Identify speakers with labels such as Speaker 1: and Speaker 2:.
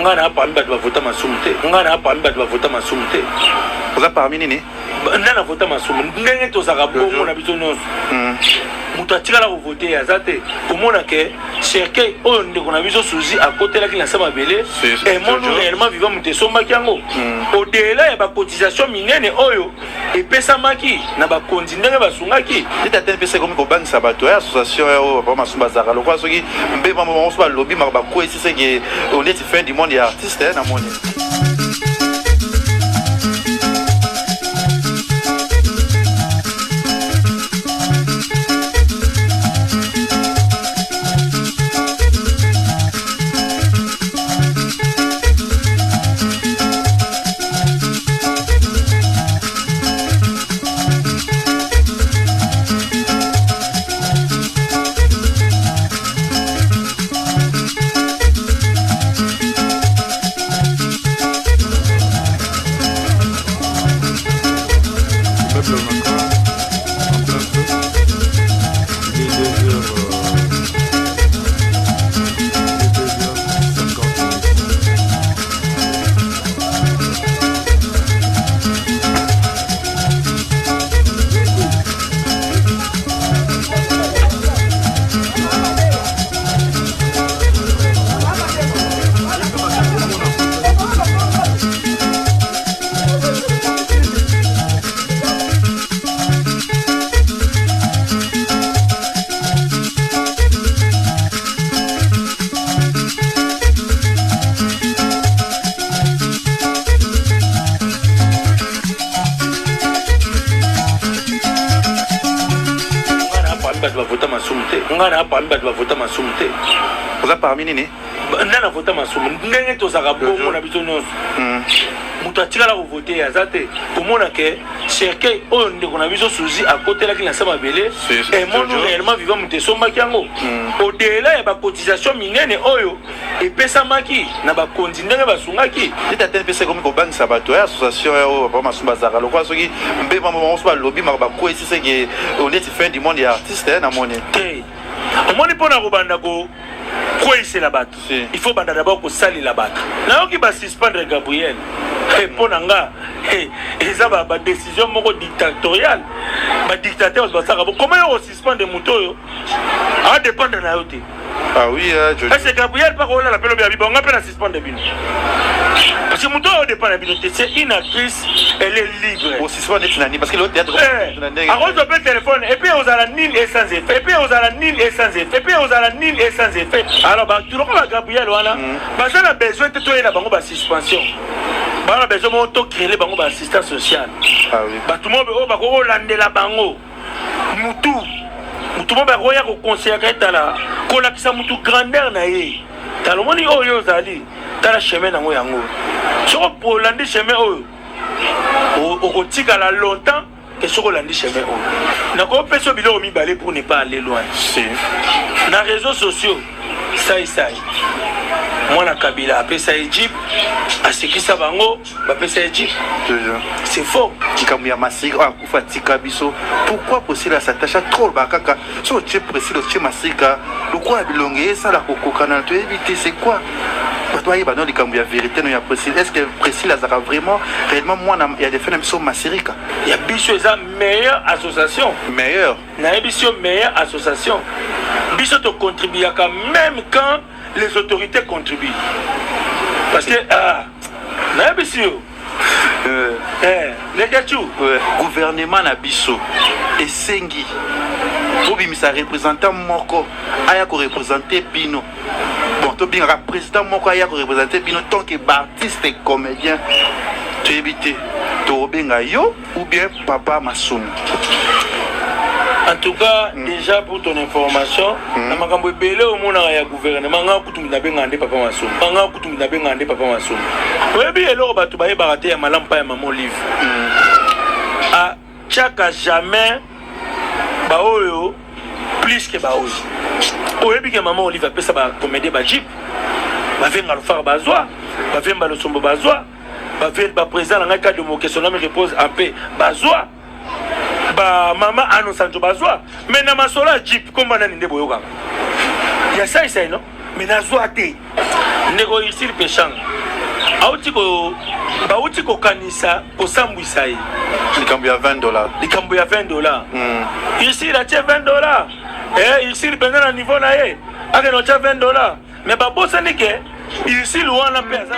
Speaker 1: nga na parmi bato bavota masumu te nga na parmi bato bavota masumu te
Speaker 2: oza parmi nini
Speaker 1: nda navota masumu ndenge tozalaka bongo na biso nyonso moto atikala kovote aza te komona ke cercueil oyo ndeko na biso suzi akotelaki na se mabele emondo réellement vivant moto esombaki yango odela ya bacotisation minene oyo epesamaki na bakonzi ndenge basungaki
Speaker 2: ete mpesa ekomi kobangisa bato ya association oyo bapa masumu bazalaka lokola soki mbeba moso balobi maka bakwesi seke oneti fin du monde ya artiste na moni
Speaker 1: nga na parmi bato bavota masumu te
Speaker 2: oza parmi nini
Speaker 1: nda navota masumu ndenge tozalaka bongo na biso nyonso moto atikala kovote aza te komona ke cercueil oyo ndeko na biso suzi akotelaki na se mabele emondo réellement vivant moto esombaki yango odela ya bacotisation minene oyo epesamaki na bakonzi ndenge basungaki
Speaker 2: ete mpesa ekomi kobangisa bato ya association oyo bapa masumu bazalaka lokola soki mbeba moso balobi maka bakwesi seke oneti fin du monde ya artiste na moni
Speaker 1: te omoni mpona kobanda kokweyisela bato il faut banda d'abord kosalela bato nayoki basuspendre Gabriel mpo na nga eza badécision moko dictatoriale badictateur basaka koma yo kosuspendre moto oyo adépendre na yo te
Speaker 2: ah oui
Speaker 1: est-ce Gabriel pa kolala pelo bia bibonga pe na suspendre bino parce que moto oyo dépend na bino te c'est une actrice elle est libre
Speaker 2: au suspendre nani parce que l'autre théâtre
Speaker 1: à cause de téléphone et puis aux ala nil et sans effet et puis aux ala nil et sans effet et puis aux ala nil et sans effet alors ba tu lokala Gabriel wana ba ça a besoin de toi na bango ba suspension ba na besoin mo to créer bango ba assistance sociale
Speaker 2: ah oui
Speaker 1: ba tout monde o ba ko landela bango mutu mo ba roya ko conseiller tala ko la kisa mutu grandeur na ye talomoni oyo zali tala chemin nango yango soko pour landi chemin oyo o kotika la longtemps que soko landi chemin oyo na ko peso biloko mibale pour ne pas aller loin
Speaker 2: si
Speaker 1: na réseaux sociaux sai mwana Kabila apesa Egypte asekisa bango bapesa Egypte c'est faux
Speaker 2: tikamu ya masika akufa tika biso pourquoi possible s'attacher trop bakaka so tu précis le tu masika le quoi bilonge ça la kokokana tu éviter c'est quoi toi il va dans les cambios la vérité non il y a précis est-ce que précis là ça vraiment réellement moi il y a des phénomènes sont masirika
Speaker 1: il y a biso eza meilleure association
Speaker 2: meilleure
Speaker 1: na biso meilleure association biso to contribuer même quand les autorités contribuent parce que na biso les gars
Speaker 2: gouvernement na biso esengi obimisa représentant moko aya ko représenter bino bon to bien président moko aya ko représenter bino tant que artiste et comédien tu éviter to benga yo ou bien papa Masumu.
Speaker 1: En tout cas, déjà pour ton information, na makambo ebele au mona ya gouvernement nga kutumbi na bengande papa Masumu. Nga kutumbi na bengande papa Masumu. Webi eloko batu baye barate ya malampa ya maman Olive. A chaka jamais ba oyo plus que ba oyo. Oyebi ke maman Olive apesa ba comédie ba jeep. Ba venga lo faire bazwa, ba venga lo sombo bazwa. Ba venga ba président nga ka de mo question me repose en paix bazwa. Ba mama annonce bazwa mais na masola jeep comme nani ndebo yoka ya ça non mais na zwa te ndeko irsili peshanga bauti kokanisa kosambwisa ye
Speaker 2: likambo ya $20
Speaker 1: likambo ya $20 irsili atie $20 irsili mpenza na niveau na ye akende otya $20 me babosani ke irsili wana mpe aza